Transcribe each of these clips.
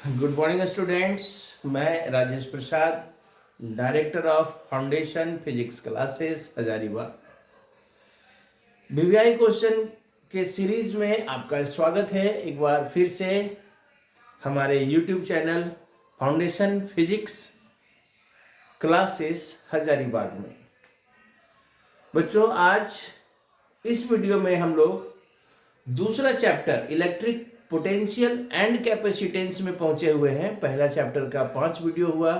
Good morning students. मैं Rajesh Prasad, director of foundation physics classes Hazaribagh. VVI question के series में आपका स्वागत है। एक बार फिर से हमारे YouTube channel foundation physics classes Hazaribagh में। बच्चों, आज इस वीडियो में हम लोग दूसरा chapter electric potential and capacitance में पहुंचे हुए हैं। पहला चैप्टर का 5 वीडियो हुआ,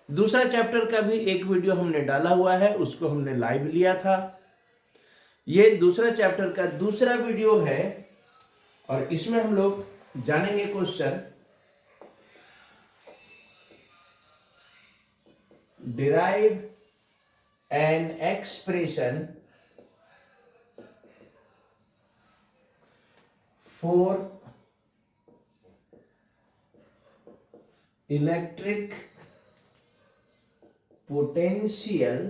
दूसरा चैप्टर का भी एक वीडियो हमने डाला हुआ है, उसको हमने लाइव लिया था। ये दूसरा चैप्टर का दूसरा वीडियो है और इसमें हम लोग जानेंगे question derive an expression for electric potential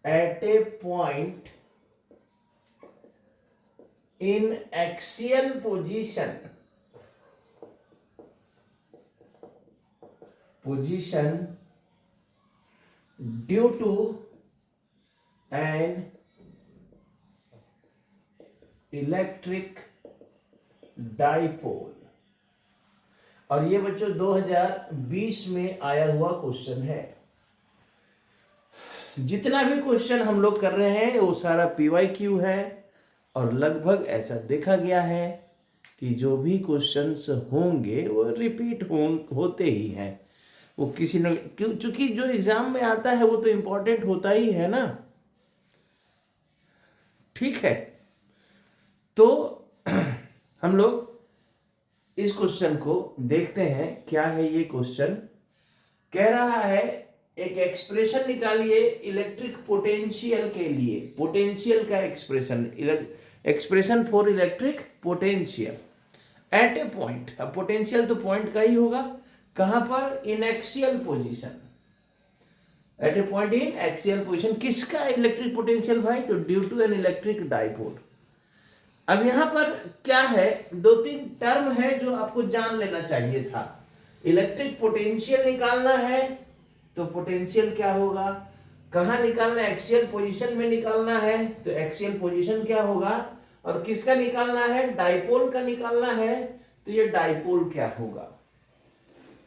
at a point in axial position due to an electric dipole. और ये बच्चों 2020 में आया हुआ क्वेश्चन है। जितना भी क्वेश्चन हम लोग कर रहे हैं वो सारा PYQ है और लगभग ऐसा देखा गया है कि जो भी क्वेश्चंस होंगे वो रिपीट होते ही हैं। वो किसी न चूंकि जो एग्जाम में आता है वो तो इम्पोर्टेंट होता ही है ना, ठीक है। तो हम लोग इस क्वेश्चन को देखते हैं। क्या है ये क्वेश्चन? कह रहा है एक एक्सप्रेशन निकालिए इलेक्ट्रिक पोटेंशियल के लिए। पोटेंशियल का expression for electric potential at a point. अब पोटेंशियल तो पॉइंट का ही होगा। कहां पर? In axial position, at a point in axial position. किसका इलेक्ट्रिक पोटेंशियल भाई? तो due to an electric dipole. अब यहां पर क्या है, 2-3 टर्म है जो आपको जान लेना चाहिए था। इलेक्ट्रिक पोटेंशियल निकालना है तो पोटेंशियल क्या होगा, कहां निकालना है? एक्सियल पोजीशन में निकालना है तो एक्सियल पोजीशन क्या होगा, और किसका निकालना है? डाइपोल का निकालना है तो ये डाइपोल क्या होगा,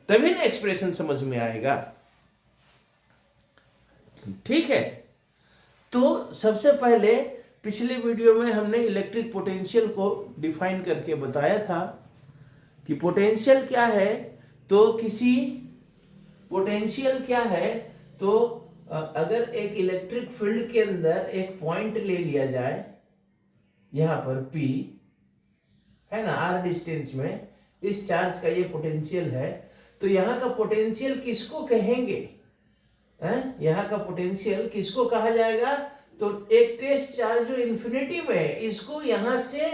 तभी ना एक्सप्रेशन समझ में आएगा। ठीक है। तो सबसे पहले पिछले वीडियो में हमने इलेक्ट्रिक पोटेंशियल को डिफाइन करके बताया था कि पोटेंशियल क्या है। तो किसी पोटेंशियल क्या है, तो अगर एक इलेक्ट्रिक फील्ड के अंदर एक पॉइंट ले लिया जाए, यहां पर P है ना, R डिस्टेंस में इस चार्ज का ये पोटेंशियल है, तो यहां का पोटेंशियल किसको कहेंगे? यहां का पोटेंशियल किसको कहा जाएगा? तो एक टेस्ट चार्ज जो इंफिनिटी में है, इसको यहां से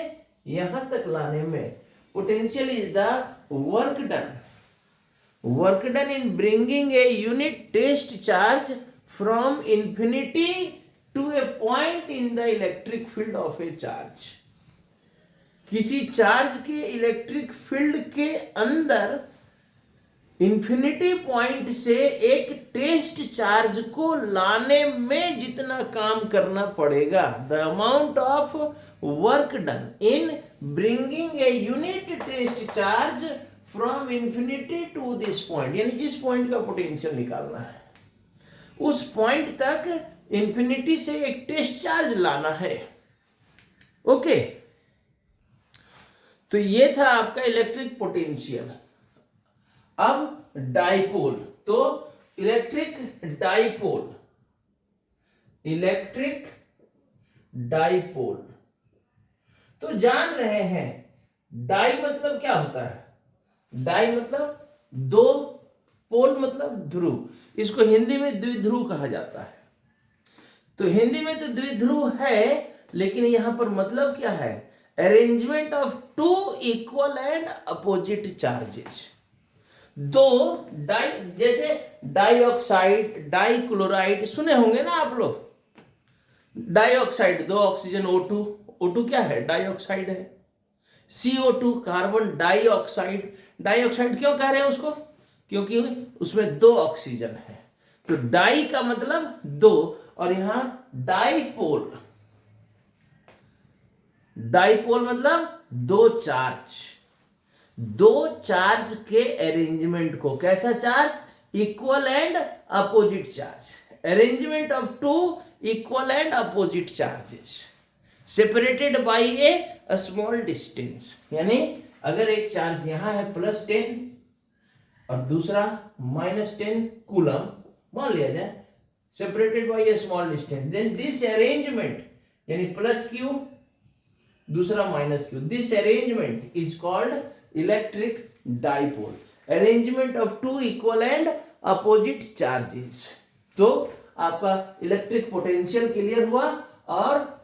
यहां तक लाने में potential is the work done in bringing a unit test charge from infinity to a point in the electric field of a charge. किसी चार्ज के इलेक्ट्रिक फील्ड के अंदर इंफिनिटी पॉइंट से एक टेस्ट चार्ज को लाने में जितना काम करना पड़ेगा, the amount of work done in bringing a unit test charge from infinity to this point, यानी जिस पॉइंट का पोटेंशियल निकालना है उस पॉइंट तक इंफिनिटी से एक टेस्ट चार्ज लाना है। ओके, तो ये था आपका इलेक्ट्रिक पोटेंशियल। अब डाइपोल, तो इलेक्ट्रिक डाइपोल तो जान रहे हैं। डाई मतलब क्या होता है? डाई मतलब दो, पोल मतलब ध्रुव। इसको हिंदी में द्विध्रुव कहा जाता है। तो हिंदी में तो द्विध्रुव है, लेकिन यहां पर मतलब क्या है? Arrangement of 2 equal and opposite charges. दो डाई, जैसे डाइऑक्साइड, डाइक्लोराइड सुने होंगे ना आप लोग। डाइऑक्साइड, 2 ऑक्सीजन O2 क्या है? डाइऑक्साइड है। CO2 कार्बन डाइऑक्साइड, डाइऑक्साइड क्यों कह रहे हैं उसको, क्योंकि उसमें 2 ऑक्सीजन है। तो डाई का मतलब 2, और यहां डाइपोल, डाइपोल मतलब 2 चार्ज, 2 चार्ज के अरेंजमेंट को, कैसा charge, equal and opposite charge, arrangement of 2 equal and opposite charges separated by a small distance. यानी अगर एक चार्ज यहां है +10 और दूसरा -10 कूलम मान लिया जाए, separated by a small distance, then this arrangement, यानी +q दूसरा -q, this arrangement is called electric dipole, arrangement of 2 equal and opposite charges. तो आपका इलेक्ट्रिक पोटेंशियल क्लियर हुआ और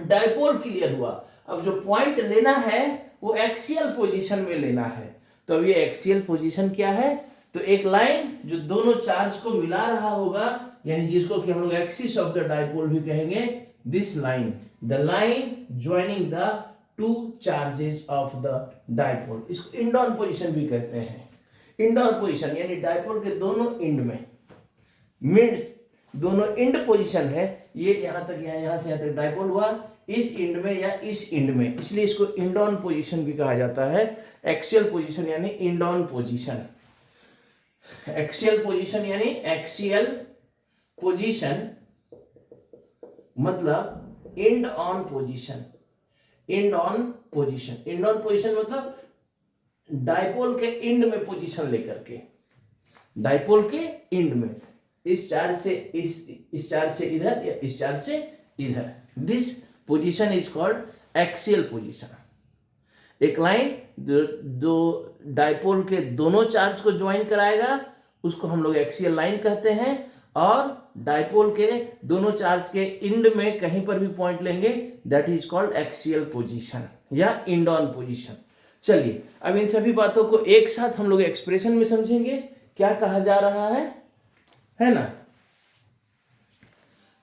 डाइपोल क्लियर हुआ। अब जो पॉइंट लेना है वो एक्सियल पोजीशन में लेना है। तो अब ये एक्सियल पोजीशन क्या है, तो एक लाइन जो दोनों चार्ज को मिला रहा होगा, यानी जिसको कि हम लोग एक्सिस ऑफ द डाइपोल भी कहेंगे, this line, the line joining the 2 charges of the dipole, इसको इंड ऑन पोजीशन भी कहते हैं। इंड ऑन पोजीशन यानी डाइपोल के दोनों इंड में, मिड दोनों इंड पोजीशन है, ये यहां तक, यहां से यहां तक डाइपोल हुआ, इस इंड में या इस इंड में, इसलिए इसको इंड ऑन पोजीशन भी कहा जाता है। एक्सियल पोजीशन यानी end on position, axial position यानी एक्सियल पोजीशन मतलब end on position, end on position, end on position मतलब डाइपोल के इंड में पोजीशन लेकर के, डाइपोल के इंड में, इस चार्ज से इस चार्ज से इधर या इस चार्ज से इधर, this position is called axial position. एक लाइन जो डाइपोल के दोनों चार्ज को ज्वाइन कराएगा उसको हम लोग एक्सियल लाइन कहते हैं, और डाइपोल के दोनों चार्ज के इंड में कहीं पर भी पॉइंट लेंगे, that is called axial position या इंड ऑन पोजीशन। चलिए अब इन सभी बातों को एक साथ हम लोग एक्सप्रेशन में समझेंगे क्या कहा जा रहा है ना।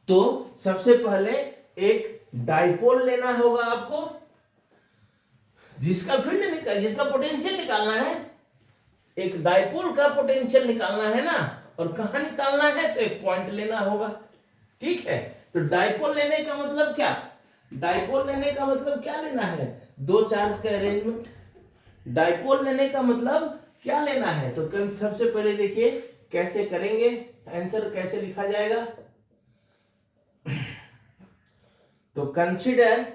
तो सबसे पहले एक डाइपोल लेना होगा आपको, जिसका पोटेंशियल निकालना है, एक डाइपोल का पोटेंशियल निकालना है ना, और कहां निकालना है, तो एक पॉइंट लेना होगा। ठीक है, तो डाइपोल लेने का मतलब क्या, डाइपोल लेने का मतलब क्या लेना है, 2 चार्ज का अरेंजमेंट। डाइपोल लेने का मतलब क्या लेना है, तो सबसे पहले देखिए कैसे करेंगे, आंसर कैसे लिखा जाएगा। तो कंसीडर,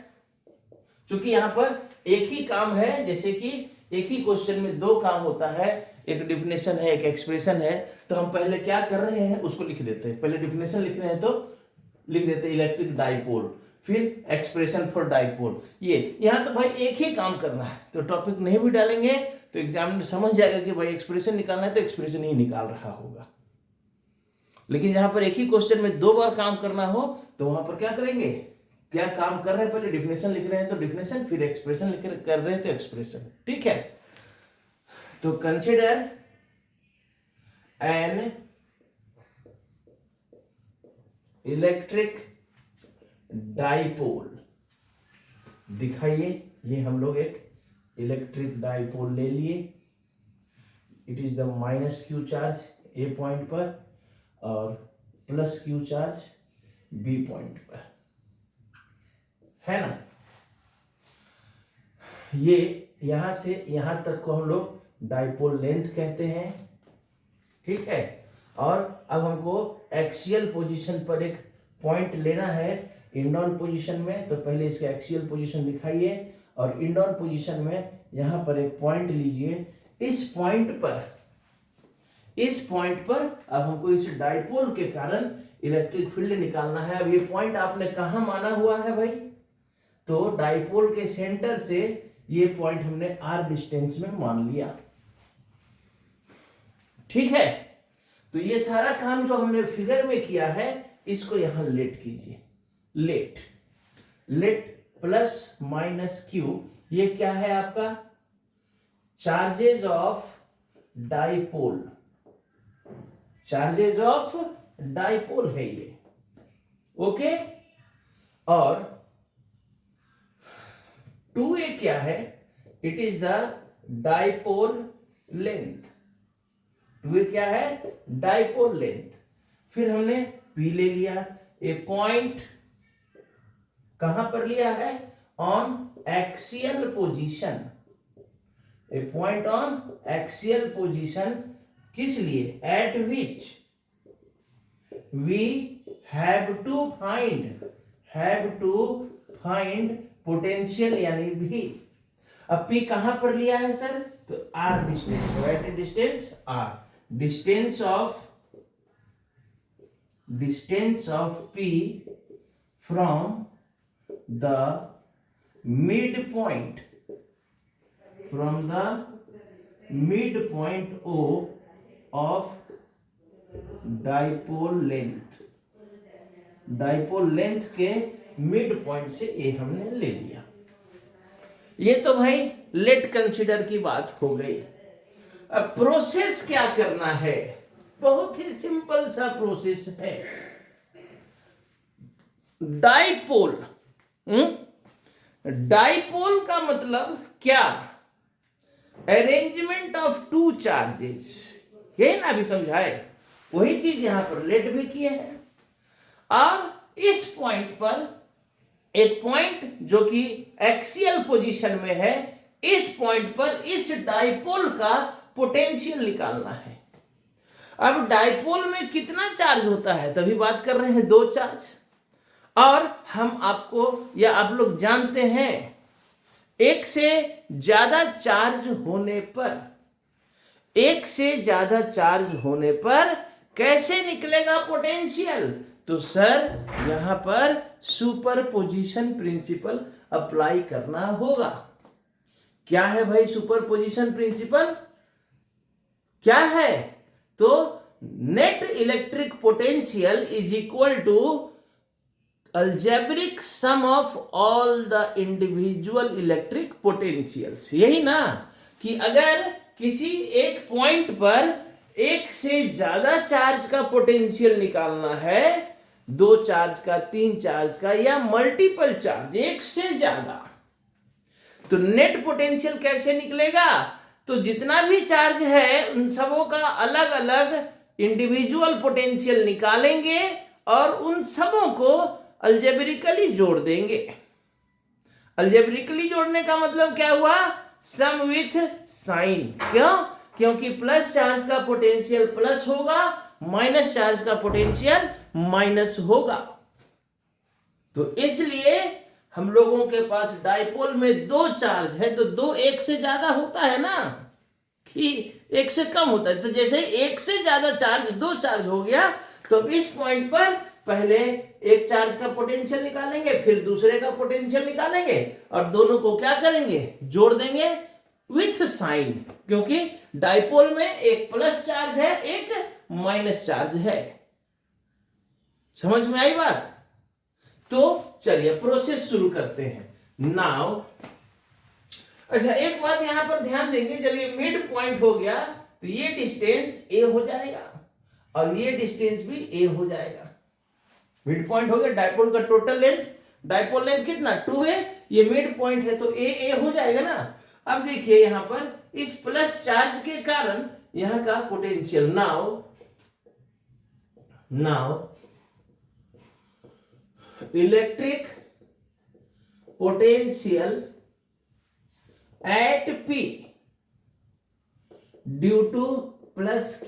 चूंकि यहां पर एक ही काम है, जैसे कि एक ही क्वेश्चन में 2 काम होता है, एक डिफिनेशन है एक एक्सप्रेशन है, तो हम पहले क्या कर रहे हैं उसको लिख देते हैं। पहले डिफिनेशन लिख रहे हैं तो लिख देते हैं इलेक्ट्रिक डाइपोल, फिर एक्सप्रेशन फॉर डाइपोल। ये यहां तो भाई एक ही काम करना है, तो टॉपिक नहीं भी डालेंगे तो एग्जामिनर समझ जाएगा कि भाई एक्सप्रेशन निकालना है तो एक्सप्रेशन ही निकाल रहा होगा। लेकिन जहां पर एक ही क्वेश्चन में 2 बार काम करना हो तो वहां पर क्या करेंगे, क्या काम कर रहे हैं, पहले डिफिनेशन लिख रहे हैं तो डिफिनेशन, फिर एक्सप्रेशन कर रहे हैं तो एक्सप्रेशन। ठीक है, तो कंसीडर एन इलेक्ट्रिक डाइपोल, दिखाइए, ये हम लोग एक इलेक्ट्रिक डाइपोल ले लिए, it is the -q charge A point पर और +q चार्ज बी पॉइंट पर, है ना। ये यहां से यहां तक को हम लोग डाइपोल लेंथ कहते हैं। ठीक है, और अब हमको एक्सियल पोजीशन पर एक पॉइंट लेना है इंड ऑन पोजीशन में, तो पहले इसका एक्सियल पोजीशन दिखाइए, और इंड ऑन पोजीशन में यहां पर एक पॉइंट लीजिए। इस पॉइंट पर अब हमको इस डाइपोल के कारण इलेक्ट्रिक फील्ड निकालना है। अब ये पॉइंट आपने कहां माना हुआ है भाई, तो डाइपोल के सेंटर से ये पॉइंट हमने r डिस्टेंस में मान लिया। ठीक है, तो ये सारा काम जो हमने फिगर में किया है इसको यहां लेट कीजिए, लेट +-q, ये क्या है आपका, charges of dipole, charges of dipole है ये। ओके, और 2a क्या है? It is the dipole length. 2a क्या है? Dipole length. फिर हमने p ले लिया, ए पॉइंट कहां पर लिया है? On axial position. A point on axial position किस लिए? At which we have to find potential यानी भी। अब P कहां पर लिया है सर? तो R distance, at distance R, distance of P from the mid point O of dipole length के मिड पॉइंट से ये हमने ले लिया। ये तो भाई लेट कंसीडर की बात हो गई। अब प्रोसेस क्या करना है? बहुत ही सिंपल सा प्रोसेस है। डाइपोल का मतलब क्या? अरेंजमेंट ऑफ टू चार्जेस, यही ना अभी समझाए, वही चीज यहां पर लेट भी किए हैं। और इस पॉइंट पर एक पॉइंट जो कि एक्सियल पोजीशन में है, इस पॉइंट पर इस डाइपोल का पोटेंशियल निकालना है। अब डाइपोल में कितना चार्ज होता है? तभी बात कर रहे हैं 2 चार्ज। और हम आपको या आप लोग जानते हैं, एक से ज्यादा चार्ज होने पर कैसे निकलेगा पोटेंशियल? तो सर यहां पर सुपरपोजिशन प्रिंसिपल अप्लाई करना होगा। क्या है भाई सुपरपोजिशन प्रिंसिपल? क्या है? तो net electric potential is equal to algebraic sum of all the individual electric potentials. यही ना कि अगर किसी एक पॉइंट पर एक से ज्यादा चार्ज का पोटेंशियल निकालना है, 2 चार्ज का, 3 चार्ज का, या मल्टीपल चार्ज, एक से ज्यादा, तो नेट पोटेंशियल कैसे निकलेगा? तो जितना भी चार्ज है उन सबों का अलग अलग इंडिविजुअल पोटेंशियल निकालेंगे और उन सबों को अलजेब्रिकली जोड़ देंगे। अलजेब्रिकली जोड़ने का मतलब क्या हुआ? सम विथ साइन। क्यों? क्योंकि प्लस चार्ज का पोटेंशियल प्लस होगा, माइनस चार्ज का पोटेंशियल माइनस होगा। तो इसलिए हम लोगों के पास डाइपोल में 2 चार्ज है, तो 2 एक से ज्यादा होता है ना, कि एक से कम होता है। तो जैसे एक से ज्यादा चार्ज, 2 चार्ज हो गया, तो इस पॉइंट पर पहले एक चार्ज का पोटेंशियल निकालेंगे, फिर दूसरे का पोटेंशियल निकालेंगे, और दोनों को क्या करेंगे? जोड़ देंगे विथ साइन, क्योंकि डाइपोल में एक प्लस चार्ज है, एक माइनस चार्ज है। समझ में आई बात? तो चलिए प्रोसेस शुरू करते हैं नाउ। अच्छा, एक बात यहां पर ध्यान देंगे, जब ये मिड पॉइंट हो गया तो ये डिस्टेंस ए हो जाएगा और ये डिस्टेंस भी ए हो जाएगा। मिड पॉइंट हो गया, डाइपोल का टोटल लेंथ, डाइपोल लेंथ कितना? 2a, ये मिड पॉइंट है तो ए हो जाएगा ना। अब देखिए यहां पर इस प्लस चार्ज के कारण यहां का potential, now electric potential at P due to plus Q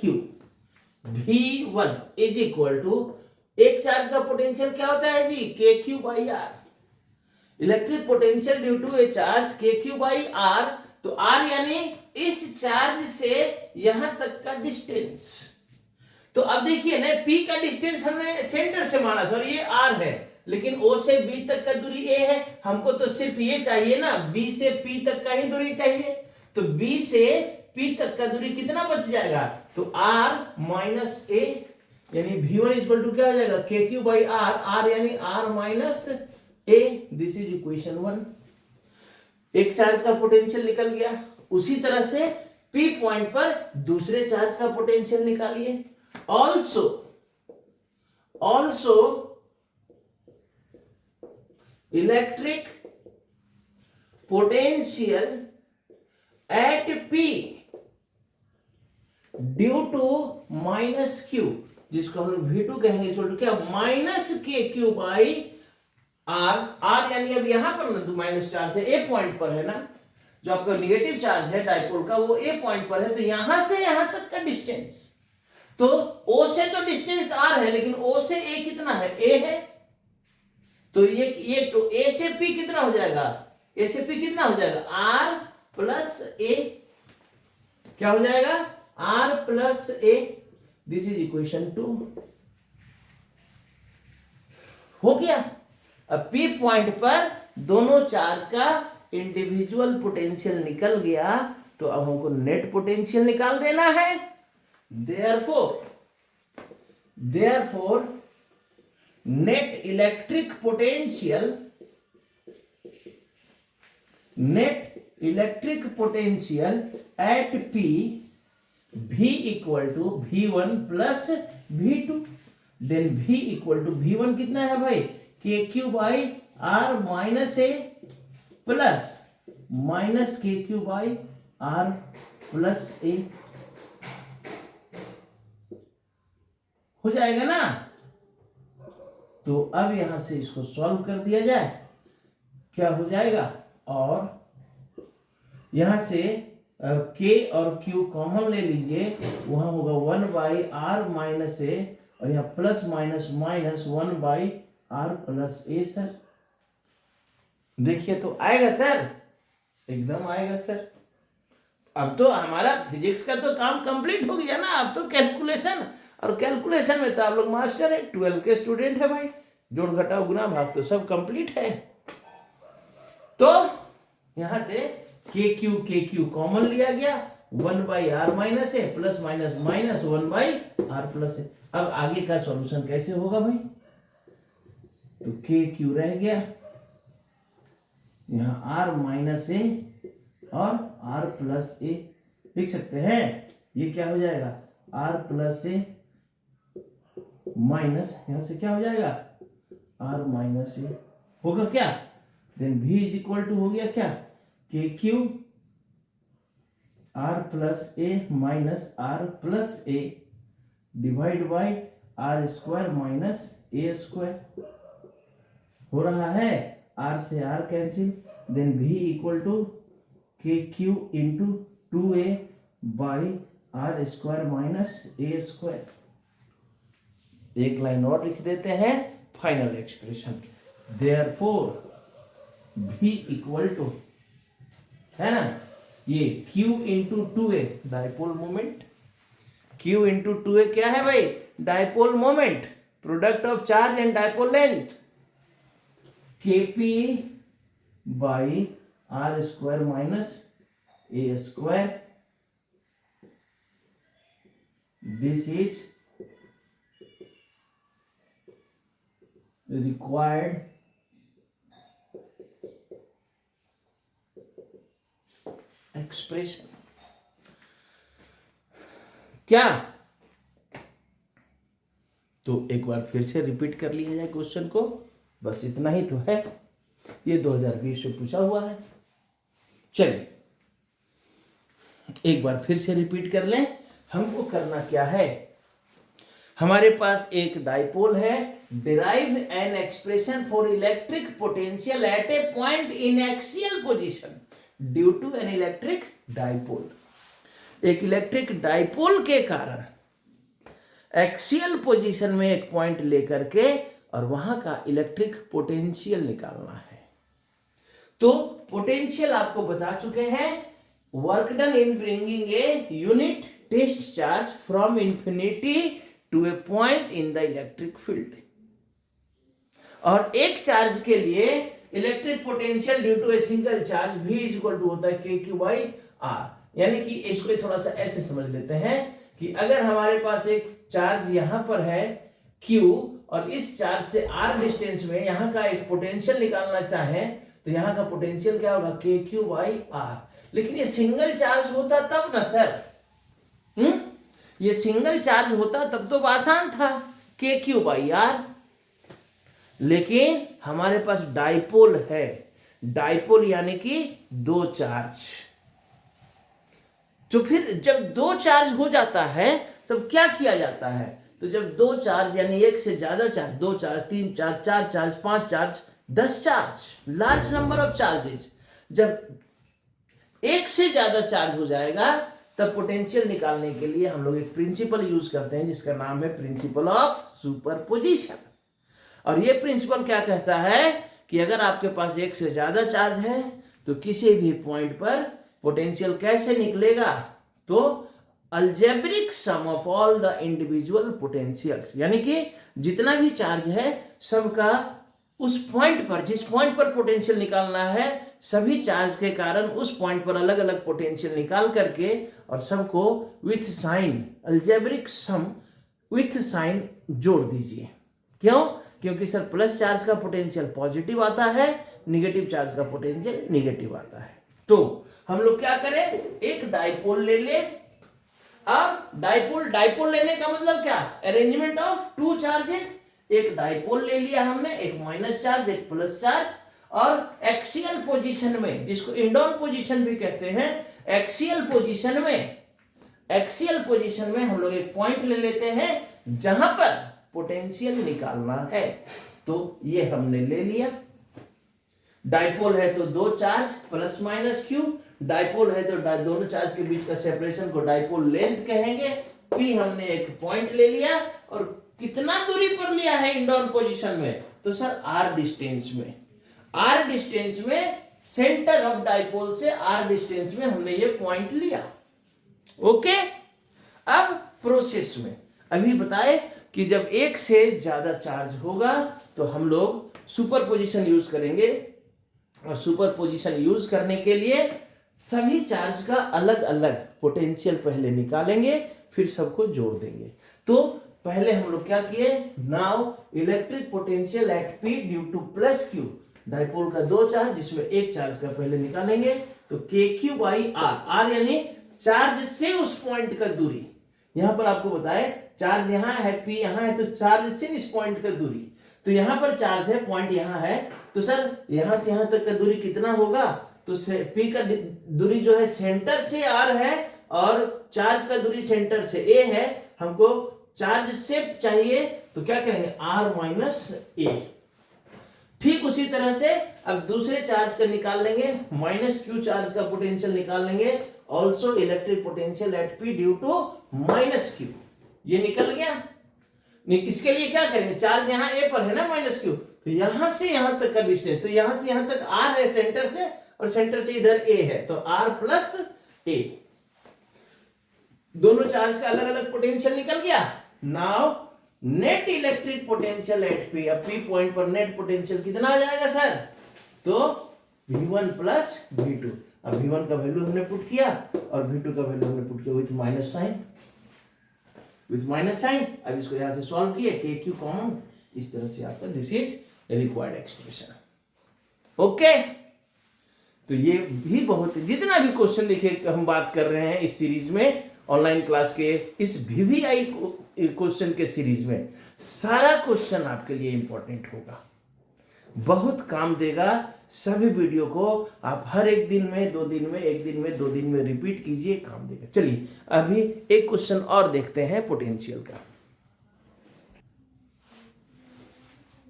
V1 is equal to, एक चार्ज का पोटेंशियल क्या होता है जी? KQ by R। Electric potential due to a charge KQ by R, तो R यानी इस चार्ज से यहां तक का डिस्टेंस। तो अब देखिए ना, P का डिस्टेंस हमने सेंटर से माना था और ये R है, लेकिन O से B तक का दूरी A है, हमको तो सिर्फ ये चाहिए ना, B से P तक का ही दूरी चाहिए। तो B से P तक का दूरी कितना बच जाएगा? तो R माइनस A, यानी V1 इक्वल टू क्या हो जाएगा? KQ बाई R, R यानी R minus A। This is equation 1। एक चार्ज का पोटेंशियल निकल गया। उसी तरह से P पॉइंट पर दूसरे चार्ज का पोटेंशियल निकालिए। Also electric potential at P due to minus q, जिसको हम लोग V2 कहेंगे, छोटू क्या, माइनस के क्यू बाई आर। आर यानी अब यहां पर ना माइनस चार्ज है, ए पॉइंट पर है ना, जो आपका निगेटिव चार्ज है डाइपोल का, वो ए पॉइंट पर है, तो यहां से यहां तक का डिस्टेंस, तो ओ से तो डिस्टेंस आर है, लेकिन ओ से ए कितना है, ए है, तो ये तो ए से पी कितना हो जाएगा, ए से पी कितना हो जाएगा, आर प्लस ए, क्या हो जाएगा, r plus a. This is equation 2, हो गया। अब पी पॉइंट पर दोनों चार्ज का इंडिविजुअल पोटेंशियल निकल गया, तो अब हमको नेट पोटेंशियल निकाल देना है। Therefore, net electric potential at P V equal to V1 plus V2, then V equal to V1 कितना है भाई, KQ by R minus A plus minus KQ by R plus A, हो जाएगा ना। तो अब यहां से इसको सॉल्व कर दिया जाए, क्या हो जाएगा, और यहां से K और Q कॉमन ले लीजिए, वहां होगा 1 बाई आर माइनस ए, और यहाँ plus minus minus 1 by r plus a. Sir देखिए तो आएगा सर, एकदम आएगा सर। अब तो हमारा फिजिक्स का तो काम कंप्लीट हो गया ना, अब तो कैलकुलेशन, और कैलकुलेशन में तो आप लोग मास्टर है, 12 के स्टूडेंट है भाई, जोड़ घटाव गुना भाग तो सब कंप्लीट है। तो यहां से के क्यू कॉमन लिया गया, 1 by r minus a plus minus minus 1 by r plus a. अब आगे का सॉल्यूशन कैसे होगा भाई, तो के क्यू रह गया, यहां आर माइनस ए और आर प्लस ए लिख सकते हैं, ये क्या हो जाएगा, आर प्लस ए माइनस, यहां से क्या हो जाएगा, आर माइनस ए होगा क्या, then v is equal to हो गया क्या, k q r plus a minus r plus a divide by r square minus a square, हो रहा है, आर से आर cancel, then v equal to k q into 2a by r square minus a square. एक line और लिख देते हैं, final expression, therefore v equal to, है ना, ये q into 2a dipole moment, q into 2a क्या है भाई, dipole moment, product of charge and dipole length, kp by r square minus a square, this is required expression। क्या, तो एक बार फिर से रिपीट कर लिया जाए क्वेश्चन को, बस इतना ही तो है, ये 2020 से पूछा हुआ है। चलिए एक बार फिर से रिपीट कर लें, हमको करना क्या है, हमारे पास एक डाइपोल है, derive an expression for electric potential at a point in axial position due to an electric dipole. एक इलेक्ट्रिक डाइपोल के कारण एक्सियल पोजीशन में एक पॉइंट लेकर के और वहां का इलेक्ट्रिक पोटेंशियल निकालना है। तो पोटेंशियल आपको बता चुके हैं, work done in bringing a unit test charge from infinity to a point in the electric field. और एक चार्ज के लिए electric potential due to a single charge v is equal to होता है के क्यू बाई आर। यानी कि इसको थोड़ा सा ऐसे समझ लेते हैं कि अगर हमारे पास एक चार्ज यहां पर है q और इस चार्ज से r डिस्टेंस में यहां का एक पोटेंशियल निकालना चाहें तो यहां का पोटेंशियल क्या होगा, के क्यू बाई आर। लेकिन ये सिंगल चार्ज होता तब ना सर, ये सिंगल चार्ज होता तब तो आसान था, के क्यू बाई आर। लेकिन हमारे पास डाइपोल है, डाइपोल यानी कि दो चार्ज। तो फिर जब दो चार्ज हो जाता है तब क्या किया जाता है? तो जब दो चार्ज यानी एक से ज्यादा चार्ज, दो चार्ज, तीन चार्ज, चार चार्ज, पांच charge, 10 charge, large number of charges, जब एक से ज्यादा चार्ज हो जाएगा तब पोटेंशियल निकालने के लिए हम लोग एक प्रिंसिपल यूज करते हैं जिसका नाम है प्रिंसिपल ऑफ सुपरपोजिशन। और ये प्रिंसिपल क्या कहता है कि अगर आपके पास एक से ज्यादा चार्ज है तो किसी भी पॉइंट पर पोटेंशियल कैसे निकलेगा? तो algebraic sum of all the individual potentials, यानी कि जितना भी चार्ज है सबका उस पॉइंट पर, जिस पॉइंट पर पोटेंशियल निकालना है, सभी चार्ज के कारण उस पॉइंट पर अलग अलग पोटेंशियल निकाल करके और सबको with sign, algebraic sum with sign जोड़ दीजिए। क्यों? क्योंकि सर प्लस चार्ज का पोटेंशियल पॉजिटिव आता है, निगेटिव चार्ज का पोटेंशियल निगेटिव आता है। तो हम लोग क्या करें, एक डाइपोल ले ले। अब डाइपोल लेने का मतलब क्या? Arrangement of two charges. एक डाइपोल ले लिया हमने, एक माइनस चार्ज, एक प्लस चार्ज, और एक्सियल पोजीशन में, जिसको इंडोर पोजीशन भी कहते हैं, एक्सियल पोजीशन में हम लोग एक पॉइंट ले लेते हैं जहां पर पोटेंशियल निकालना है। तो ये हमने ले लिया। डाइपोल है तो दो charge plus minus Q, dipole है तो दोनों चार्ज के बीच का सेपरेशन को डाइपोल लेंथ कहेंगे। पी हमने एक पॉइंट ले लिया और कितना दूरी पर लिया है इंडोर पोजीशन में? तो सर आर डिस्टेंस में। आर डिस्टेंस में सेंटर ऑफ डाइपोल से आर डिस्टेंस में हमने ये पॉइंट लिया। ओके, अब प्रोसेस में अभी बताए कि जब एक से ज्यादा चार्ज होगा तो हम लोग सुपरपोजिशन यूज करेंगे, और सुपरपोजिशन यूज करने के लिए सभी चार्ज का अलग अलग पोटेंशियल पहले निकालेंगे, फिर सबको जोड़ देंगे। तो पहले हम लोग क्या किए, now electric potential at p due to plus Q, dipole का दो चार्ज जिसमें एक चार्ज का पहले निकालेंगे, तो के क्यू बाई आर, आर यानी चार्ज से उस पॉइंट का दूरी। यहां पर आपको बताए चार्ज यहां है, पी यहां है, तो चार्ज से इस पॉइंट का दूरी, तो यहां पर चार्ज है, पॉइंट यहां है, तो सर यहां से यहां तक का दूरी कितना होगा? तो पी का दूरी जो है सेंटर से आर है और चार्ज का दूरी सेंटर से ए है। हमको चार्ज से चाहिए तो क्या करेंगे, आर माइनस ए। ठीक उसी तरह से अब दूसरे चार्ज का निकाल लेंगे, माइनस क्यू चार्ज का पोटेंशियल निकाल लेंगे, also electric potential at p due to minus q. ये निकल गया। इसके लिए क्या करेंगे, चार्ज यहां ए पर है ना माइनस क्यू, तो यहां से यहां तक का डिस्टेंस, तो यहां से यहां तक आर है सेंटर से, और सेंटर से इधर ए है, तो आर प्लस ए। दोनों चार्ज का अलग अलग पोटेंशियल निकल गया। Now net electric potential at P, अब पी पॉइंट पर नेट पोटेंशियल कितना आ जाएगा सर? तो V1 प्लस V2। अब V1 का वैल्यू हमने पुट किया और V2 का वैल्यू हमने पुट किया विथ माइनस साइन। अब इसको यहां से सॉल्व किए, के क्यू कॉमन, इस तरह से आपका this is required expression. Okay, तो ये भी बहुत, जितना भी क्वेश्चन देखिए हम बात कर रहे हैं इस सीरीज में, ऑनलाइन क्लास के इस VVI क्वेश्चन के सीरीज में, सारा क्वेश्चन आपके लिए इंपॉर्टेंट होगा, बहुत काम देगा। सभी वीडियो को आप हर एक दिन में, 2 दिन में, 1 दिन में, 2 दिन में रिपीट कीजिए, काम देगा। चलिए अभी एक क्वेश्चन और देखते हैं पोटेंशियल का।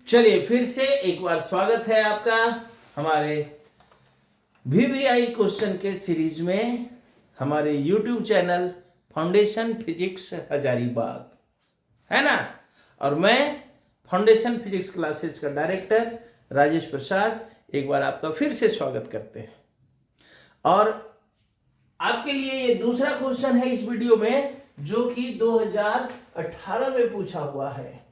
चलिए फिर से एक बार स्वागत है आपका हमारे VVI क्वेश्चन के सीरीज में, हमारे YouTube channel foundation physics Hazaribagh, है ना। और मैं फाउंडेशन फिजिक्स क्लासेस का डायरेक्टर राजेश प्रसाद एक बार आपका फिर से स्वागत करते हैं। और आपके लिए ये दूसरा क्वेश्चन है इस वीडियो में, जो कि 2018 में पूछा हुआ है।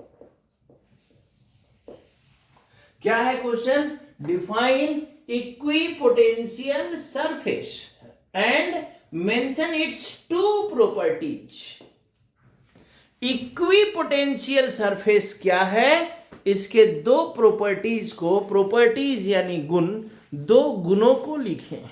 क्या है question? Define equipotential surface and mention it's 2 properties. Equipotential surface क्या है? इसके 2 प्रॉपर्टीज को, प्रॉपर्टीज यानी गुण, 2 गुणों को लिखें,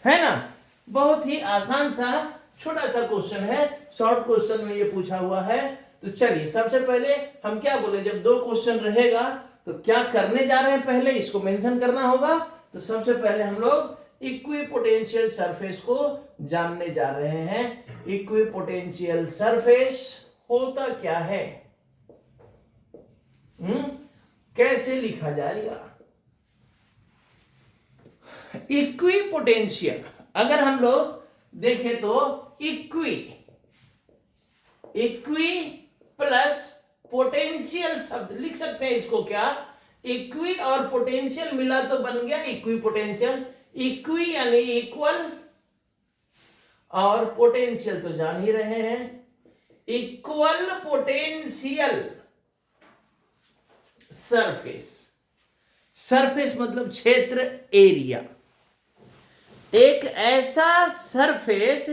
है ना। बहुत ही आसान सा छोटा सा क्वेश्चन है, शॉर्ट क्वेश्चन में ये पूछा हुआ है। तो चलिए सबसे पहले हम क्या बोले, जब 2 क्वेश्चन रहेगा तो क्या करने जा रहे हैं, पहले इसको मेंशन करना होगा, तो सबसे पहले हम लोग इक्विपोटेंशियल सरफेस को जानने जा रहे हैं। इक्विपोटेंशियल सरफेस होता क्या है, कैसे लिखा जाएगा। इक्विपोटेंशियल अगर हम लोग देखें तो इक्वी प्लस पोटेंशियल शब्द लिख सकते हैं। इसको क्या, इक्वी और पोटेंशियल मिला तो बन गया इक्वी पोटेंशियल। इक्वी यानी इक्वल और पोटेंशियल तो जान ही रहे हैं, इक्वल पोटेंशियल सरफेस। सरफेस मतलब क्षेत्र, एरिया। एक ऐसा सरफेस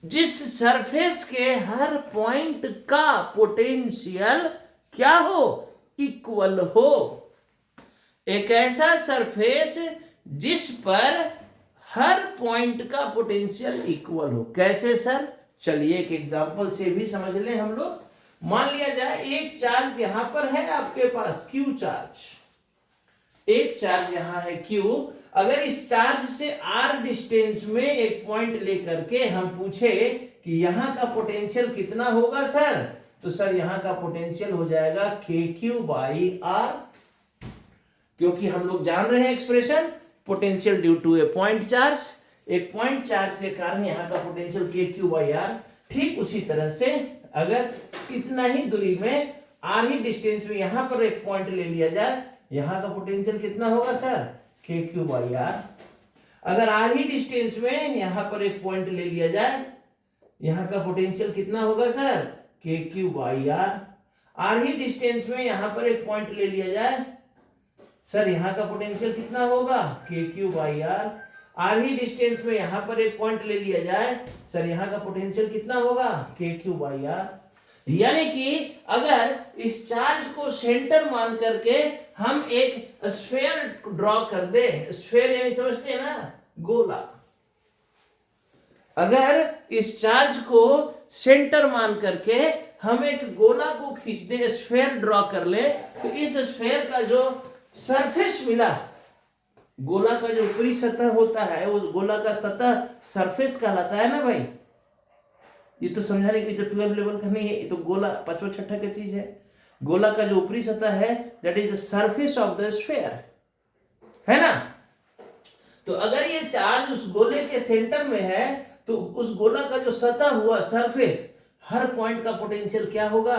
जिस सरफेस के हर पॉइंट का पोटेंशियल क्या हो, इक्वल हो। एक ऐसा सरफेस जिस पर हर पॉइंट का पोटेंशियल इक्वल हो। कैसे सर, चलिए एक एग्जांपल से भी समझ लें हम लोग। मान लिया जाए एक चार्ज यहां पर है आपके पास, क्यू चार्ज। एक चार्ज यहां है क्यू। अगर इस चार्ज से आर डिस्टेंस में एक पॉइंट लेकर के हम पूछे कि यहां का पोटेंशियल कितना होगा सर, तो सर यहां का पोटेंशियल हो जाएगा के क्यू बाई आर, क्योंकि हम लोग जान रहे हैं expression potential due to a point charge. एक पॉइंट चार्ज के कारण यहां का पोटेंशियल के क्यू बाई आर। ठीक उसी तरह से अगर इतना ही दूरी में आर ही डिस्टेंस में यहां पर एक पॉइंट ले लिया जाए, यहां का पोटेंशियल कितना होगा sir, k q by are. अगर आर ही डिस्टेंस में यहां पर एक पॉइंट ले लिया जाए, यहां का पोटेंशियल कितना होगा sir, k q by r. R ही डिस्टेंस में यहां पर एक पॉइंट ले लिया जाए, सर यहां का पोटेंशियल कितना होगा, k q by r. R ही डिस्टेंस में यहां पर एक पॉइंट ले लिया जाए, सर यहां का पोटेंशियल कितना होगा, के क्यू बाई आर। यानी कि अगर इस चार्ज को सेंटर मान करके हम एक स्फीयर ड्रॉ कर दे, स्फीयर यानी समझते हैं ना, गोला। अगर इस चार्ज को सेंटर मान करके हम एक गोला को खींच दे, स्फीयर ड्रॉ कर ले, तो इस स्फीयर का जो सरफेस मिला, गोला का जो ऊपरी सतह होता है उस गोला का सतह सरफेस कहलाता है ना भाई। ये तो समझाने की तो 12 लेवल का नहीं है, ये तो गोला पांचवा छठा की चीज है। गोला का जो ऊपरी सतह है that is the surface of the sphere, है ना। तो अगर ये चार्ज उस गोले के सेंटर में है तो उस गोला का जो सतह हुआ सरफेस, हर पॉइंट का पोटेंशियल क्या होगा,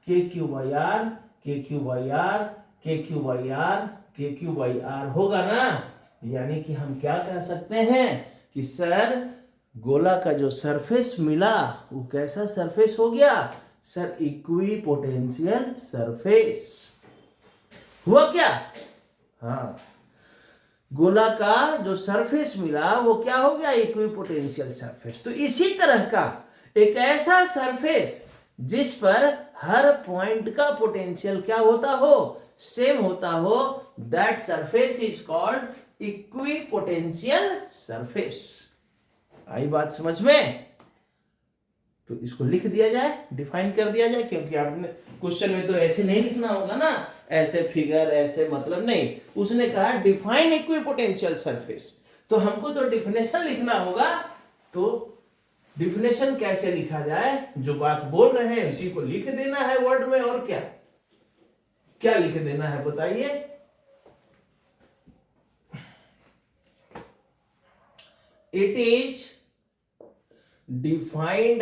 के क्यू बाई आर, के क्यू बाई आर, के क्यू बाई आर, के क्यू बाई आर होगा ना। यानी कि हम क्या कह सकते हैं कि सर गोला का जो सरफेस मिला वो कैसा सरफेस हो गया सर, इक्वी पोटेंशियल सरफेस हुआ क्या। हाँ, गोला का जो सरफेस मिला वो क्या हो गया, इक्वी पोटेंशियल सरफेस। तो इसी तरह का एक ऐसा सरफेस जिस पर हर पॉइंट का पोटेंशियल क्या होता हो, सेम होता हो, that surface is called equipotential surface. आई बात समझ में। तो इसको लिख दिया जाए, डिफाइन कर दिया जाए, क्योंकि आपने क्वेश्चन में तो ऐसे नहीं लिखना होगा ना, ऐसे फिगर ऐसे मतलब नहीं। उसने कहा डिफाइन इक्विपोटेंशियल सरफेस, तो हमको तो डिफिनेशन लिखना होगा। तो डिफिनेशन कैसे लिखा जाए, जो बात बोल रहे हैं उसी को लिख देना है वर्ड में, और क्या क्या लिख देना है बताइए। It is defined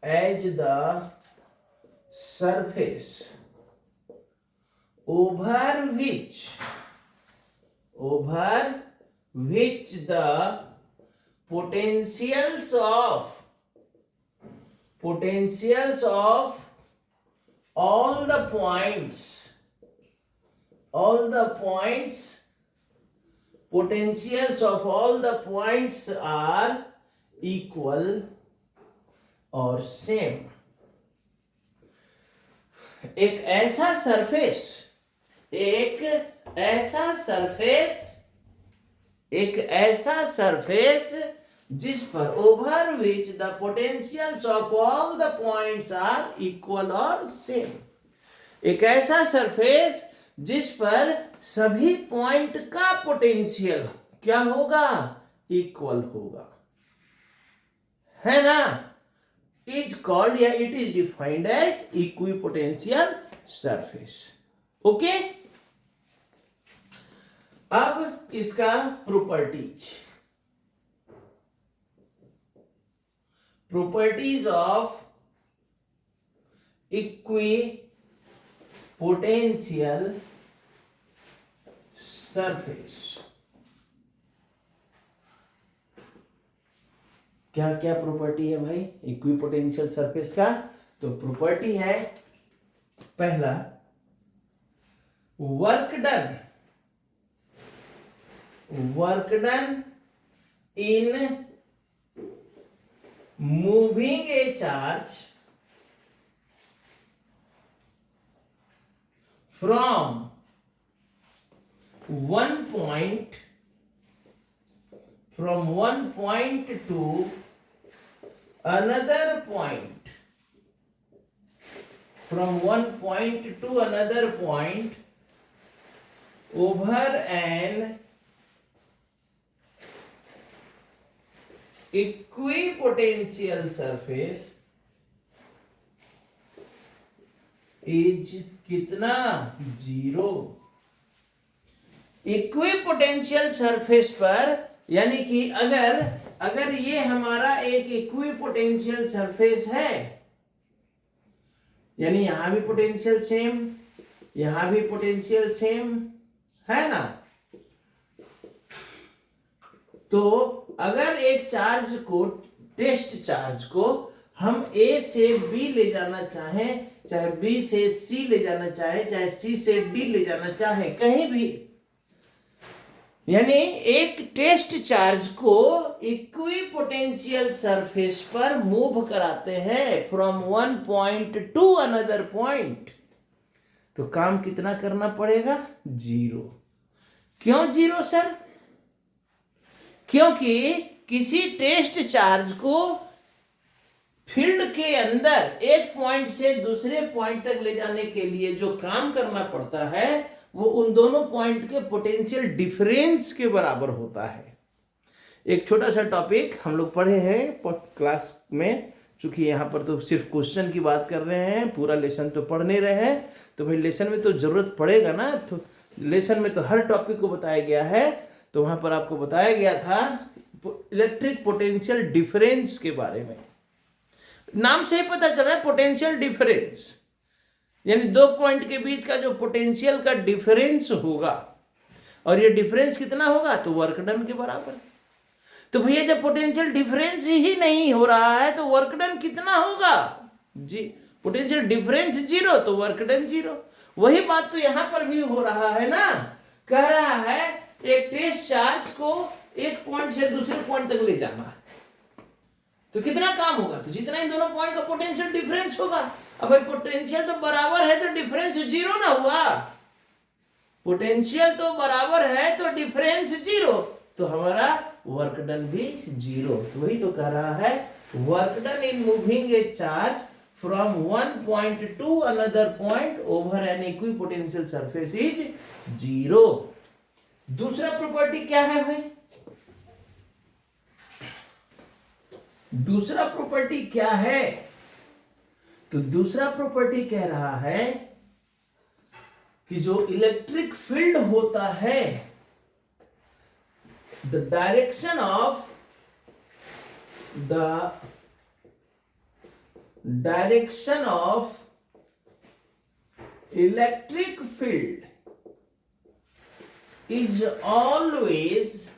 as the surface over which the potentials of all the points potentials of all the points are equal or same। एक ऐसा सरफेस जिस पर over which the potentials of all the points are equal और same. एक ऐसा surface जिस पर सभी पॉइंट का पोटेंशियल क्या होगा, इक्वल होगा, है ना, इज कॉल्ड या it is defined as equipotential surface. Okay, अब इसका properties of equipotential surface। क्या क्या प्रॉपर्टी है भाई इक्विपोटेंशियल सरफेस का? तो प्रॉपर्टी है पहला, work done in moving a charge from one point to another point, over an equipotential surface is कितना, 0। इक्विपोटेंशियल सरफेस पर, यानी कि अगर ये हमारा एक इक्विपोटेंशियल सरफेस है, यानी यहां भी पोटेंशियल सेम, यहां भी पोटेंशियल सेम है ना, तो अगर एक चार्ज को, टेस्ट चार्ज को हम A से B ले जाना चाहें, चाहे B से C ले जाना चाहे, चाहे C से D ले जाना चाहे, कहीं भी, यानी एक टेस्ट चार्ज को इक्विपोटेंशियल सरफेस पर मूव कराते हैं from one point to another point, तो काम कितना करना पड़ेगा, 0। क्यों 0 सर? क्योंकि किसी टेस्ट चार्ज को फील्ड के अंदर एक पॉइंट से दूसरे पॉइंट तक ले जाने के लिए जो काम करना पड़ता है वो उन दोनों पॉइंट के पोटेंशियल डिफरेंस के बराबर होता है। एक छोटा सा टॉपिक हम लोग पढ़े हैं क्लास में, चूंकि यहाँ पर तो सिर्फ क्वेश्चन की बात कर रहे हैं, पूरा लेसन तो पढ़ नहीं रहे हैं, तो भाई लेसन में तो जरूरत पड़ेगा ना, तो लेसन में तो हर टॉपिक को बताया गया है, तो वहां पर आपको बताया गया था इलेक्ट्रिक पोटेंशियल डिफरेंस के बारे में। नाम से ही पता चल रहा है पोटेंशियल डिफरेंस, यानी दो पॉइंट के बीच का जो पोटेंशियल का डिफरेंस होगा, और ये डिफरेंस कितना होगा, तो वर्क डन के बराबर। तो भैया जब पोटेंशियल डिफरेंस ही नहीं हो रहा है तो वर्क डन कितना होगा जी, पोटेंशियल डिफरेंस 0 तो वर्क डन 0। वही बात तो यहां पर भी हो रहा है ना, कह रहा है एक टेस्ट चार्ज को एक पॉइंट से दूसरे पॉइंट तक ले जाना है, तो कितना काम होगा, तो जितना इन दोनों पॉइंट का पोटेंशियल डिफरेंस होगा। अब भाई पोटेंशियल तो बराबर है तो डिफरेंस 0 ना हुआ, पोटेंशियल तो बराबर है तो डिफरेंस 0, तो हमारा वर्क डन भी 0। तो वही तो कह रहा है work done in moving a charge from one point to another point over an equipotential surface is 0। दूसरा प्रॉपर्टी क्या है भाई, दूसरा प्रॉपर्टी क्या है, तो दूसरा प्रॉपर्टी कह रहा है कि जो इलेक्ट्रिक फील्ड होता है, the direction of electric field is always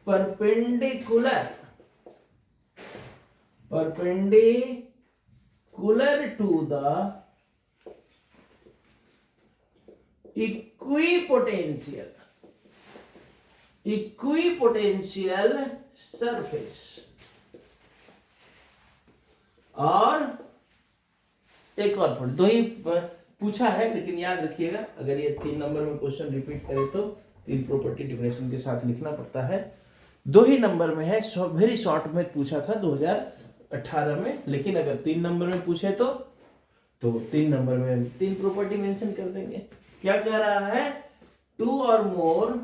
perpendicular to the equipotential surface। और एक और पॉइंट, दो ही पूछा है लेकिन याद रखिएगा, अगर ये 3 नंबर में क्वेश्चन रिपीट करे तो 3 प्रॉपर्टी डिफिनेशन के साथ लिखना पड़ता है। 2 ही नंबर में है, वेरी शॉर्ट में पूछा था 2018 में, लेकिन अगर 3 नंबर में पूछे तो तो 3 नंबर में 3 प्रॉपर्टी मेंशन कर देंगे। क्या कह रहा है? 2 और more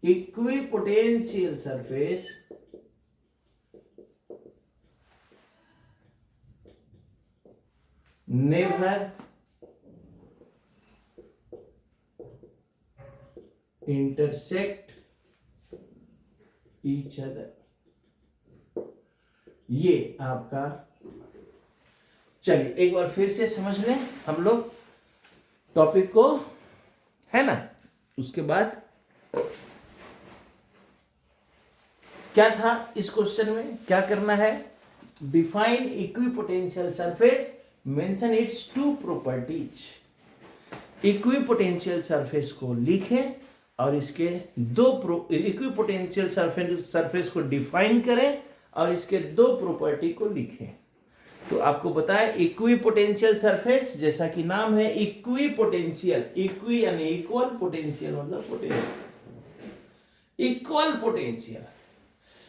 equipotential surface never intersect each other. ये आपका, चलिए एक बार फिर से समझ लें हम लोग टॉपिक को, है ना। उसके बाद क्या था इस क्वेश्चन में, क्या करना है? Define equipotential surface, mention it's 2 properties. Equipotential surface को लिखें और इसके इक्विपोटेंशियल सरफेस को डिफाइन करें और इसके 2 प्रॉपर्टी को लिखें। तो आपको बताया इक्विपोटेंशियल सरफेस, जैसा कि नाम है इक्विपोटेंशियल, इक्वी यानी इक्वल, पोटेंशियल मतलब पोटेंशियल, इक्वल पोटेंशियल।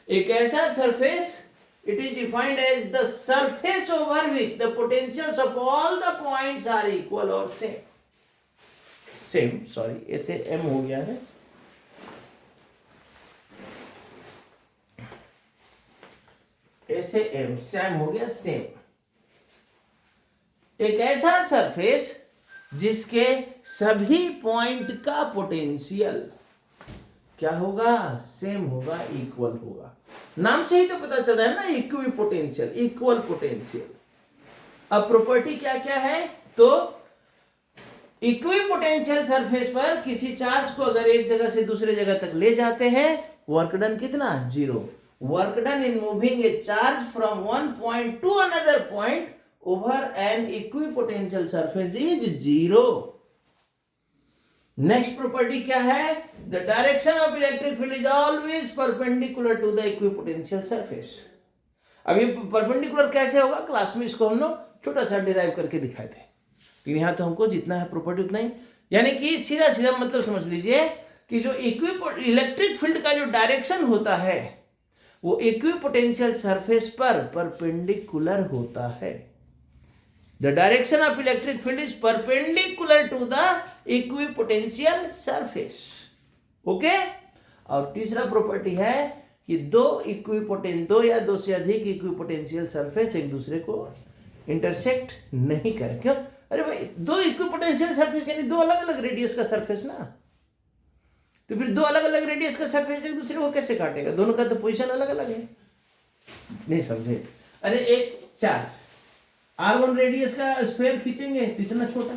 एक ऐसा surface, it is defined as the surface over which the potentials of all the points are equal or same, sorry ऐसे m हो गया है, ऐसे m सेम हो गया, सेम। एक ऐसा सरफेस जिसके सभी पॉइंट का पोटेंशियल क्या होगा? सेम होगा, इक्वल होगा। नाम से ही तो पता चल रहा है ना, इक्विपोटेंशियल, इक्वल पोटेंशियल। अब प्रॉपर्टी क्या क्या है? तो इक्विपोटेंशियल सरफेस पर किसी चार्ज को अगर एक जगह से दूसरे जगह तक ले जाते हैं, वर्क डन कितना? 0। Work done in moving a charge from one point to another point over an equipotential surface is 0। Next property क्या है? The direction of electric field is always perpendicular to the equipotential surface. अब ये perpendicular कैसे होगा? Class में इसको हम लोग छोटा सा डिराइव करके दिखाए थे, लेकिन यहां तो हमको जितना है प्रॉपर्टी उतना ही, यानी कि सीधा सीधा मतलब समझ लीजिए कि जो इलेक्ट्रिक फील्ड का जो डायरेक्शन होता है वो इक्विपोटेंशियल सरफेस पर परपेंडिकुलर होता है। The direction of electric field is perpendicular to the equipotential surface. Okay? और तीसरा प्रॉपर्टी है कि दो या दो से अधिक इक्विपोटेंशियल सरफेस एक दूसरे को इंटरसेक्ट नहीं करें। क्यों? अरे भाई, 2 इक्विपोटेंशियल सरफेस यानी 2 अलग अलग रेडियस का सरफेस ना, तो फिर 2 अलग अलग रेडियस का सरफेस एक दूसरे को कैसे काटेगा? दोनों का तो पोजीशन अलग अलग है। नहीं समझे? अरे एक चार्ज R1 रेडियस का स्फीयर खींचेंगे तो इतना छोटा,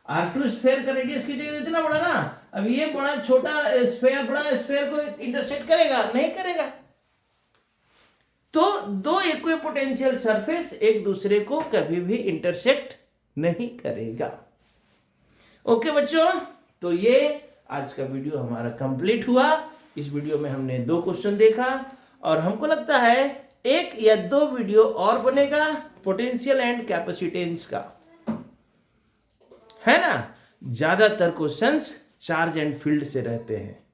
R2 स्फीयर का रेडियस खींचेंगे तो इतना बड़ा ना। अब ये बड़ा स्फीयर को इंटरसेक्ट करेगा? नहीं करेगा। तो 2 इक्विपोटेंशियल सरफेस एक दूसरे को कभी भी इंटरसेक्ट नहीं करेगा। ओके बच्चों, तो ये आज का वीडियो हमारा कंप्लीट हुआ। इस वीडियो में हमने 2 क्वेश्चन देखा और हमको लगता है 1 या 2 वीडियो और बनेगा पोटेंशियल एंड कैपेसिटेंस का, है ना। ज्यादातर क्वेश्चंस चार्ज एंड फील्ड से रहते हैं,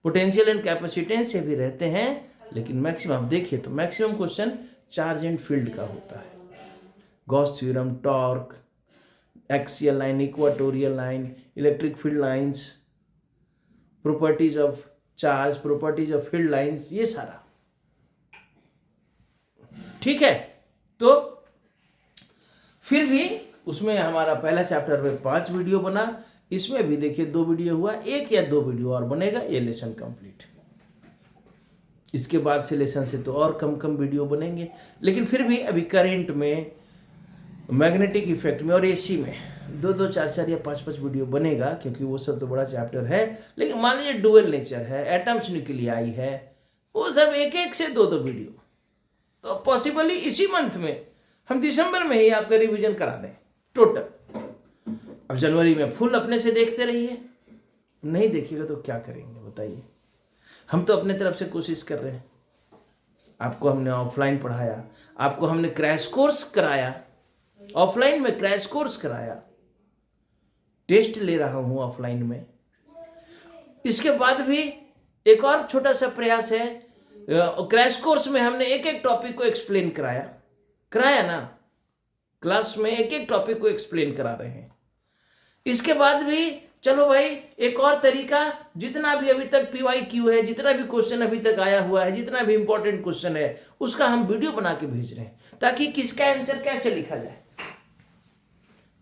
पोटेंशियल एंड कैपेसिटेंस से भी रहते हैं, लेकिन मैक्सिमम देखिए तो maximum question charge and field का होता है। Gauss theorem, torque, axial line, equatorial line, electric field lines, properties of charge, properties of field lines, ये सारा ठीक है। तो फिर भी उसमें हमारा पहला चैप्टर में 5 वीडियो बना, इसमें भी देखिए 2 वीडियो हुआ, 1 या 2 वीडियो और बनेगा, ये लेसन कंप्लीट। इसके बाद से लेसन से तो और कम कम वीडियो बनेंगे, लेकिन फिर भी अभी करंट में, मैग्नेटिक इफेक्ट में और एसी में 2-2, 4-4 या 5-5 वीडियो बनेगा, क्योंकि वो सब तो बड़ा चैप्टर है। लेकिन मान लीजिए डुअल नेचर है, एटम्स न्यूक्लियाई है, वो सब 1-1 से 2-2 वीडियो, तो पॉसिबली इसी मंथ में हम दिसंबर में ही आपका रिवीजन करा दें टोटल। अब जनवरी में फुल अपने से देखते रहिए, नहीं देखिएगा तो क्या करेंगे बताइए। हम तो अपने तरफ से कोशिश कर रहे हैं, आपको हमने ऑफलाइन पढ़ाया, आपको हमने क्रैश कोर्स कराया, ऑफलाइन में क्रैश कोर्स कराया, टेस्ट ले रहा हूं ऑफलाइन में। इसके बाद भी एक और छोटा सा प्रयास है, क्रैश कोर्स में हमने एक एक टॉपिक को एक्सप्लेन कराया, कराया ना, क्लास में एक एक टॉपिक को एक्सप्लेन करा रहे हैं। इसके बाद भी चलो भाई एक और तरीका, जितना भी अभी तक PYQ है, जितना भी क्वेश्चन अभी तक आया हुआ है, जितना भी इंपॉर्टेंट क्वेश्चन है, उसका हम वीडियो बना के भेज रहे हैं ताकि किसका आंसर कैसे लिखा जाए।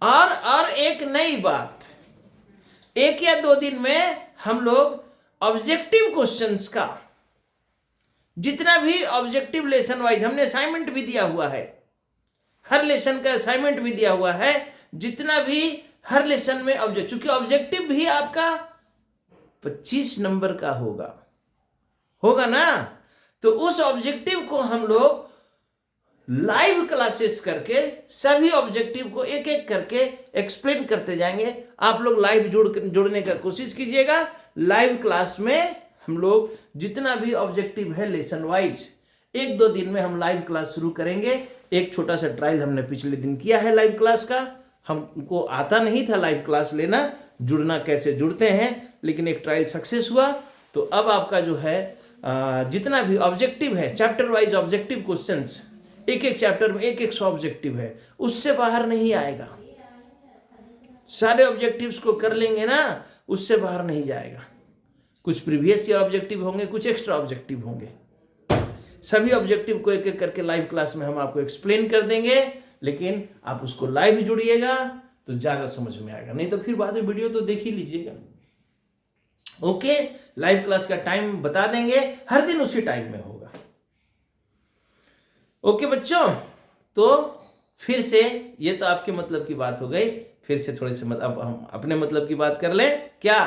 और एक नई बात, 1 या 2 दिन में हम लोग ऑब्जेक्टिव क्वेश्चंस का, जितना भी ऑब्जेक्टिव लेसन वाइज हमने असाइनमेंट भी दिया हुआ है, हर लेसन का असाइनमेंट भी दिया हुआ है, जितना भी हर लेसन में ऑब्जेक्ट, चूंकि ऑब्जेक्टिव भी आपका 25 नंबर का होगा ना, तो उस ऑब्जेक्टिव को हम लोग लाइव क्लासेस करके सभी ऑब्जेक्टिव को एक एक करके एक्सप्लेन करते जाएंगे। आप लोग लाइव जुड़ने का कोशिश कीजिएगा। लाइव क्लास में हम लोग जितना भी ऑब्जेक्टिव है लेसन वाइज 1-2 दिन में हम लाइव क्लास शुरू करेंगे। एक छोटा सा ट्रायल हमने पिछले दिन किया है लाइव क्लास का, हमको आता नहीं था लाइव क्लास लेना, जुड़ना कैसे जुड़ते हैं, लेकिन एक ट्रायल सक्सेस हुआ। तो अब आपका जो है जितना भी ऑब्जेक्टिव है, चैप्टर वाइज ऑब्जेक्टिव क्वेश्चंस, एक एक चैप्टर में एक 100 ऑब्जेक्टिव है, उससे बाहर नहीं आएगा। सारे ऑब्जेक्टिव्स को कर लेंगे ना, उससे बाहर नहीं जाएगा। कुछ प्रीवियस ईयर ऑब्जेक्टिव होंगे, कुछ एक्स्ट्रा ऑब्जेक्टिव होंगे। सभी ऑब्जेक्टिव को एक एक करके लाइव क्लास में हम आपको एक्सप्लेन कर देंगे, लेकिन आप उसको लाइव जुड़िएगा तो ज्यादा समझ में आएगा, नहीं तो फिर बाद में वीडियो तो देख ही लीजिएगा। ओके, लाइव क्लास का टाइम बता देंगे, हर दिन उसी टाइम में होगा। ओके बच्चों, तो फिर से ये तो आपके मतलब की बात हो गई, फिर से थोड़े से अब हम अपने मतलब की बात कर लें। क्या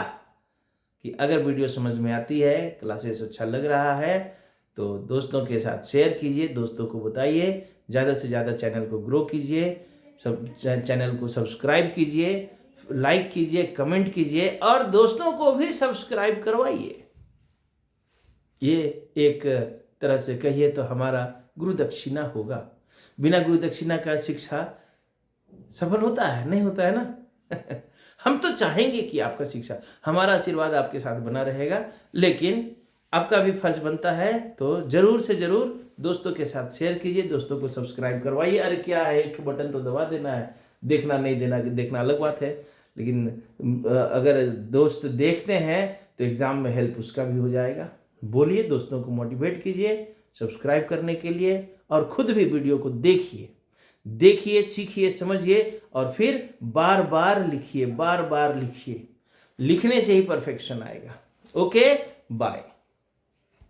कि अगर वीडियो समझ में आती है, क्लासेस अच्छा लग रहा है, तो दोस्तों के साथ शेयर कीजिए, दोस्तों को बताइए, ज़्यादा से ज़्यादा चैनल को ग्रो कीजिए, सब चैनल को सब्सक्राइब कीजिए, लाइक कीजिए, कमेंट कीजिए और दोस्तों को भी सब्सक्राइब करवाइए। ये एक तरह से कहिए तो हमारा गुरु दक्षिणा होगा। बिना गुरु दक्षिणा का शिक्षा सफल होता है? नहीं होता है ना। हम तो चाहेंगे कि आपका शिक्षा, हमारा आशीर्वाद आपके साथ बना रहेगा, लेकिन आपका भी फर्ज बनता है तो जरूर से जरूर दोस्तों के साथ शेयर कीजिए, दोस्तों को सब्सक्राइब करवाइए। अरे क्या है, एक बटन तो दबा देना है, देखना नहीं देना, देखना अलग बात है, लेकिन अगर दोस्त देखते हैं तो एग्जाम में हेल्प उसका भी हो जाएगा। बोलिए, दोस्तों को मोटिवेट कीजिए सब्सक्राइब करने के लिए, और खुद भी वीडियो को देखिए, सीखिए, समझिए और फिर बार बार लिखिए, बार बार लिखिए। लिखने से ही परफेक्शन आएगा। Okay, bye.